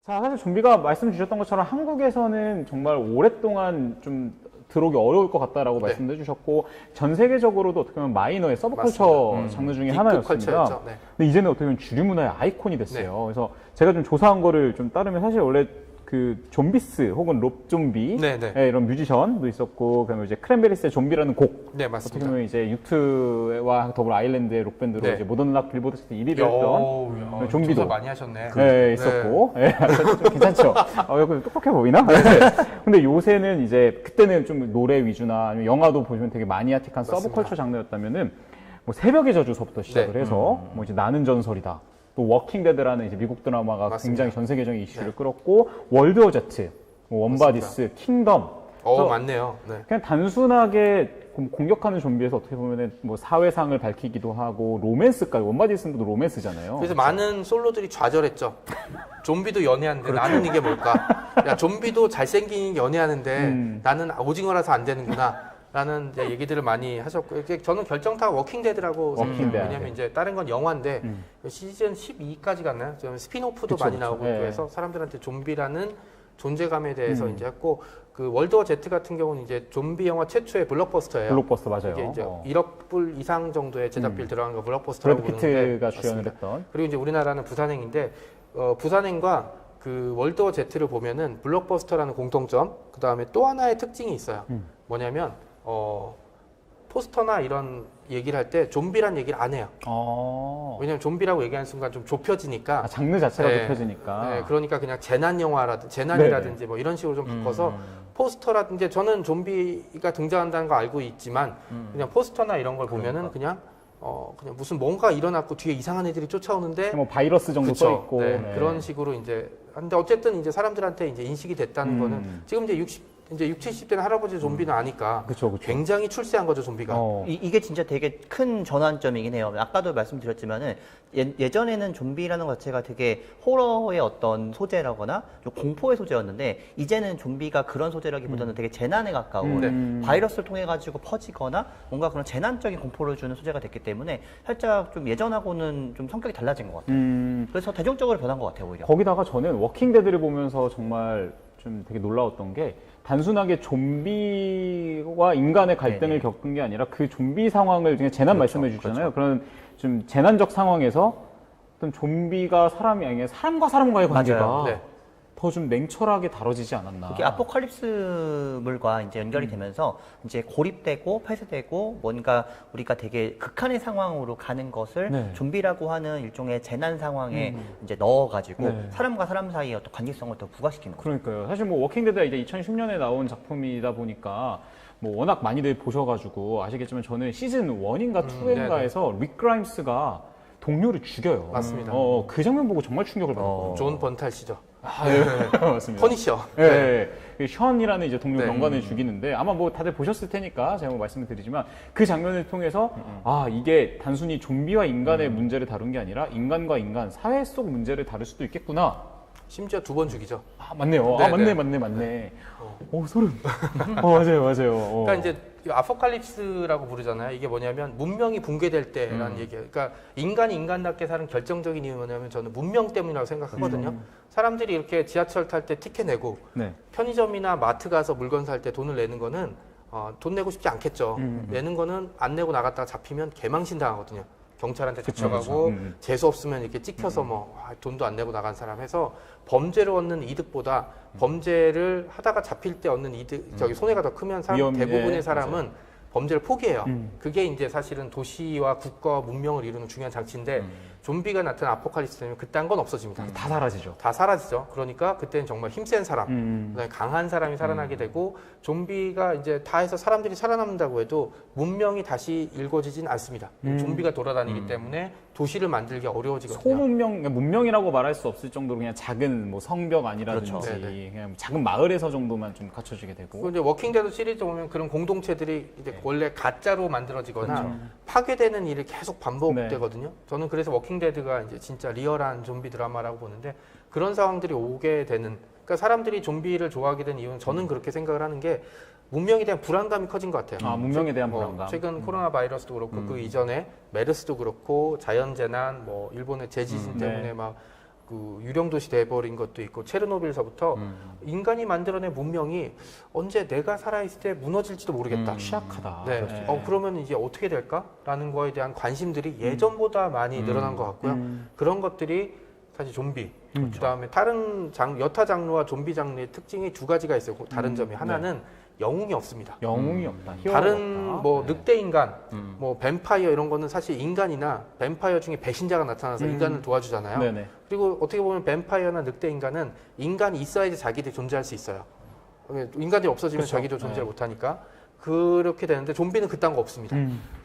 자, 사실 좀비가 말씀 주셨던 것처럼 한국에서는 정말 오랫동안 좀 들어오기 어려울 것 같다라고 말씀해 주셨고, 전 세계적으로도 어떻게 보면 마이너의 서브컬처 장르 중에 하나였습니다. 네. 근데 이제는 어떻게 보면 주류 문화의 아이콘이 됐어요. 그래서 제가 좀 조사한 거를 좀 따르면 사실 원래 그 좀비스 혹은 롭 좀비 이런 뮤지션도 있었고, 그다음에 이제 크랜베리스의 좀비라는 곡, 네, 맞습니다. 어떻게 보면 이제 유튜와 더불어 아일랜드의 록 밴드로 이제 모던 락 빌보드 차트 1위를 했던 좀비도 조사 많이 하셨네. 있었고, 좀 괜찮죠. 여기 똑똑해 보이나? 근데 요새는 이제 그때는 좀 노래 위주나 아니면 영화도 보시면 되게 마니아틱한 서브컬처 장르였다면은 뭐 새벽의 저주서부터 시작을 해서 뭐 이제 나는 전설이다. 또 워킹 데드라는 이제 미국 드라마가 굉장히 전 세계적인 이슈를 끌었고, 월드 워 제트, 뭐 원바디스, 킹덤. 맞네요. 네. 그냥 단순하게 공격하는 좀비에서 어떻게 보면은 뭐 사회상을 밝히기도 하고 로맨스까지, 원바디스도 로맨스잖아요. 그래서 많은 솔로들이 좌절했죠. 좀비도 연애하는데 나는 이게 뭘까? 야, 좀비도 잘생긴 연애하는데 나는 오징어라서 안 되는구나. 라는 이제 얘기들을 많이 하셨고, 저는 결정타가 워킹데드라고 생각해요. 왜냐면 이제 다른 건 영화인데 시즌 12까지 갔나요? 스피노프도 많이 나오고 있고 해서 사람들한테 좀비라는 존재감에 대해서 이제 했고, 그 월드워 제트 같은 경우는 이제 좀비 영화 최초의 블록버스터예요. 블록버스터 맞아요. 이게 이제 1억 불 이상 정도의 제작비를 들어간 거 블록버스터라고 브래드 부르는데, 피트가 주연을 했던. 그리고 이제 우리나라는 부산행인데, 부산행과 그 월드워 제트를 보면은 블록버스터라는 공통점, 그 다음에 또 하나의 특징이 있어요. 뭐냐면 포스터나 이런 얘기를 할 때 좀비란 얘기를 안 해요. 왜냐면 좀비라고 얘기하는 순간 좀 좁혀지니까. 장르 자체가 좁혀지니까. 네, 그러니까 그냥 재난이라든지 뭐 이런 식으로 좀 바꿔서 포스터라든지, 저는 좀비가 등장한다는 거 알고 있지만 그냥 포스터나 이런 걸 보면은 그냥 무슨 뭔가 일어났고 뒤에 이상한 애들이 쫓아오는데 뭐 바이러스 정도 써 있고 그런 식으로 이제. 근데 어쨌든 이제 사람들한테 이제 인식이 됐다는 거는 지금 이제 60, 70대는 할아버지 좀비는 아니까 굉장히 출세한 거죠, 좀비가. 이게 진짜 되게 큰 전환점이긴 해요. 아까도 말씀드렸지만은 예전에는 좀비라는 것 자체가 되게 호러의 어떤 소재라거나 좀 공포의 소재였는데, 이제는 좀비가 그런 소재라기보다는 되게 재난에 가까운 바이러스를 통해 가지고 퍼지거나 뭔가 그런 재난적인 공포를 주는 소재가 됐기 때문에 살짝 좀 예전하고는 좀 성격이 달라진 것 같아요. 그래서 대중적으로 변한 것 같아요, 오히려. 거기다가 저는 워킹 데드를 보면서 정말 좀 되게 놀라웠던 게, 단순하게 좀비와 인간의 갈등을 겪은 게 아니라 그 좀비 상황을 그냥 재난 말씀해 주잖아요. 그런 좀 재난적 상황에서 어떤 좀비가 사람이 아니라 사람과 사람과의 관계가 더 좀 냉철하게 다뤄지지 않았나. 이게 아포칼립스물과 이제 연결이 되면서 이제 고립되고 폐쇄되고 뭔가 우리가 되게 극한의 상황으로 가는 것을 좀비라고 하는 일종의 재난 상황에 이제 넣어가지고 사람과 사람 사이의 어떤 관계성을 더 부각시키는 거예요. 그러니까요. 사실 뭐 워킹데드가 이제 2010년에 나온 작품이다 보니까 뭐 워낙 많이들 보셔가지고 아시겠지만, 저는 시즌 1인가 2인가에서 릭 그라임스가 동료를 죽여요. 맞습니다. 그 장면 보고 정말 충격을 받았거든요. 존 번탈 씨죠. 맞습니다. 퍼니셔. 그 션이라는 이제 동료 경관을 죽이는데, 아마 뭐 다들 보셨을 테니까 제가 뭐 말씀을 드리지만, 그 장면을 통해서 이게 단순히 좀비와 인간의 문제를 다룬 게 아니라 인간과 인간, 사회 속 문제를 다룰 수도 있겠구나. 심지어 2번 죽이죠. 맞네요. 맞네. 소름. 맞아요. 그러니까 이제 아포칼립스라고 부르잖아요. 이게 뭐냐면 문명이 붕괴될 때라는 얘기예요. 그러니까 인간이 인간답게 사는 결정적인 이유는 뭐냐면, 저는 문명 때문이라고 생각하거든요. 사람들이 이렇게 지하철 탈 때 티켓 내고 편의점이나 마트 가서 물건 살 때 돈을 내는 거는 돈 내고 싶지 않겠죠. 내는 거는 안 내고 나갔다가 잡히면 개망신 당하거든요. 경찰한테 잡혀가고 재수 없으면 이렇게 찍혀서 돈도 안 내고 나간 사람 해서, 범죄로 얻는 이득보다 범죄를 하다가 잡힐 때 얻는 이득, 손해가 더 크면 대부분의 사람은 범죄를 포기해요. 그게 이제 사실은 도시와 국가 문명을 이루는 중요한 장치인데, 좀비가 나타난 아포칼립스 되면 그딴 건 없어집니다. 다 사라지죠. 다 사라지죠. 그러니까 그때는 정말 힘센 사람, 그다음에 강한 사람이 살아나게 되고, 좀비가 이제 다 해서 사람들이 살아남는다고 해도 문명이 다시 일궈지진 않습니다. 좀비가 돌아다니기 때문에 도시를 만들기 어려워지거든요. 소문명, 그러니까 문명이라고 말할 수 없을 정도로 그냥 작은 뭐 성벽 아니라든지 그냥 작은 마을에서 정도만 좀 갖춰지게 되고. 그리고 이제 워킹데드 시리즈 보면 그런 공동체들이 이제 원래 가짜로 만들어지거나 파괴되는 일이 계속 반복되거든요. 저는 그래서 워킹데드가 이제 진짜 리얼한 좀비 드라마라고 보는데, 그런 상황들이 오게 되는, 그러니까 사람들이 좀비를 좋아하게 된 이유는, 저는 그렇게 생각을 하는 게, 문명에 대한 불안감이 커진 것 같아요. 문명에 대한 불안감. 최근 코로나 바이러스도 그렇고 그 이전에 메르스도 그렇고 자연재난, 뭐 일본의 재지진 때문에 막 그 유령 도시 돼버린 것도 있고 체르노빌서부터 인간이 만들어낸 문명이 언제 내가 살아있을 때 무너질지도 모르겠다. 취약하다. 네. 그렇죠. 그러면 이제 어떻게 될까라는 거에 대한 관심들이 예전보다 많이 늘어난 것 같고요. 그런 것들이 사실 좀비, 그다음에 다른 여타 장르와 좀비 장르의 특징이 두 가지가 있어요. 다른 점이 하나는 영웅이 없습니다. 영웅이 없다. 히어로가 다른 없다. 뭐 네. 늑대 인간, 뭐 뱀파이어 이런 거는 사실 인간이나 뱀파이어 중에 배신자가 나타나서 인간을 도와주잖아요. 네네. 그리고 어떻게 보면 뱀파이어나 늑대 인간은 인간이 있어야지 자기들이 존재할 수 있어요. 인간들이 없어지면 그렇죠. 자기도 존재를 네. 못하니까 그렇게 되는데 좀비는 그딴 거 없습니다.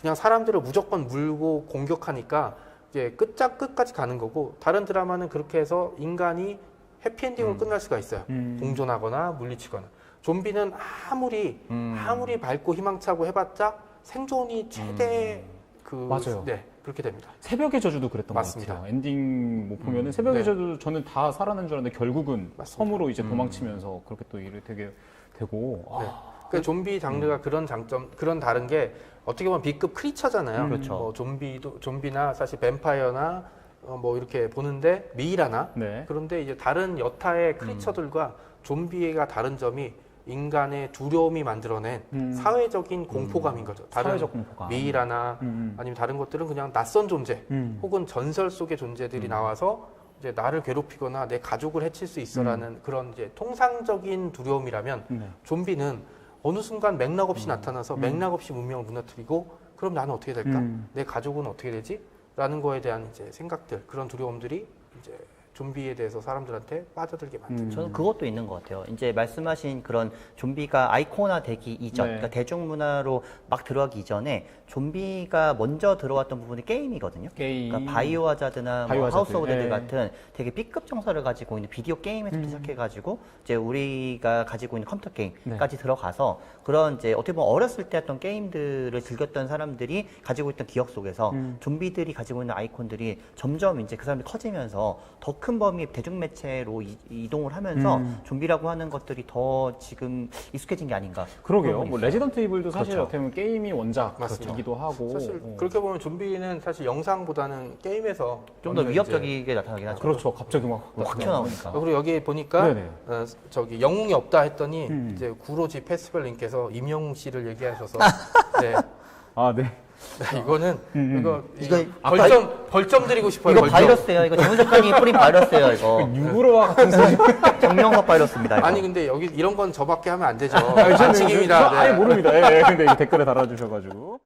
그냥 사람들을 무조건 물고 공격하니까 이제 끝까지 가는 거고 다른 드라마는 그렇게 해서 인간이 해피엔딩으로 끝날 수가 있어요. 공존하거나 물리치거나. 좀비는 아무리 밝고 희망차고 해봤자 생존이 최대 맞아요. 네, 그렇게 됩니다. 새벽의 저주도 그랬던 맞습니다. 것 같아요. 엔딩 못 보면은 새벽의 네. 저주도 저는 다 살아난 줄 알았는데 결국은 맞습니다. 섬으로 이제 도망치면서 그렇게 또 일을 되게 되고. 네. 그러니까 좀비 장르가 그런 장점, 그런 다른 게 어떻게 보면 B급 크리처잖아요. 그렇죠. 뭐 좀비나 사실 뱀파이어나 뭐 이렇게 보는데 미이라나 네. 그런데 이제 다른 여타의 크리처들과 좀비가 다른 점이 인간의 두려움이 만들어낸 사회적인 공포감인 거죠. 다른 사회적 공포감. 미이라나 아니면 다른 것들은 그냥 낯선 존재 혹은 전설 속의 존재들이 나와서 이제 나를 괴롭히거나 내 가족을 해칠 수 있어라는 그런 이제 통상적인 두려움이라면 네. 좀비는 어느 순간 맥락 없이 나타나서 맥락 없이 문명을 무너뜨리고 그럼 나는 어떻게 될까? 내 가족은 어떻게 되지? 라는 거에 대한 이제 생각들, 그런 두려움들이 이제 좀비에 대해서 사람들한테 빠져들게 만들죠. 저는 그것도 있는 것 같아요. 이제 말씀하신 그런 좀비가 아이콘화 되기 이전, 네. 그러니까 대중문화로 막 들어가기 이전에 좀비가 먼저 들어왔던 부분이 게임이거든요. 게임. 그러니까 바이오하자드나 뭐 바이오하자드. 하우스 오브 데드 네. 같은 되게 B급 정서를 가지고 있는 비디오 게임에서 시작해가지고 이제 우리가 가지고 있는 컴퓨터 게임까지 들어가서 그런 이제 어떻게 보면 어렸을 때 했던 게임들을 즐겼던 사람들이 가지고 있던 기억 속에서 좀비들이 가지고 있는 아이콘들이 점점 이제 그 사람들이 커지면서 더 큰 범위 대중매체로 이동을 하면서 좀비라고 하는 것들이 더 지금 익숙해진 게 아닌가. 그러게요. 그런 뭐 부분이 레지던트 이블도 사실 그렇죠. 어떻게 보면 게임이 원작이기도 하고. 사실 그렇게 보면 좀비는 사실 영상보다는 게임에서 좀 더 이제 위협적이게 나타나긴 하죠. 그렇죠. 갑자기 막 확 튀어나오니까. 그리고 여기 보니까 네네. 저기 영웅이 없다 했더니 이제 구로지 페스티벌님께서 임영웅 씨를 얘기하셔서 네. 아, 네. 이거는 이거 이거 벌점 드리고 싶어요. 이거 벌점. 바이러스예요. 이거 정윤 작가님이 뿌린 바이러스예요. 이거 유구로와 같은 소리. 정명석 바이러스입니다. 이거. 아니 근데 여기 이런 건 저밖에 하면 안 되죠. 저는 반칙입니다. 아예 네. 모릅니다. 예, 예. 근데 이게 댓글에 달아주셔가지고.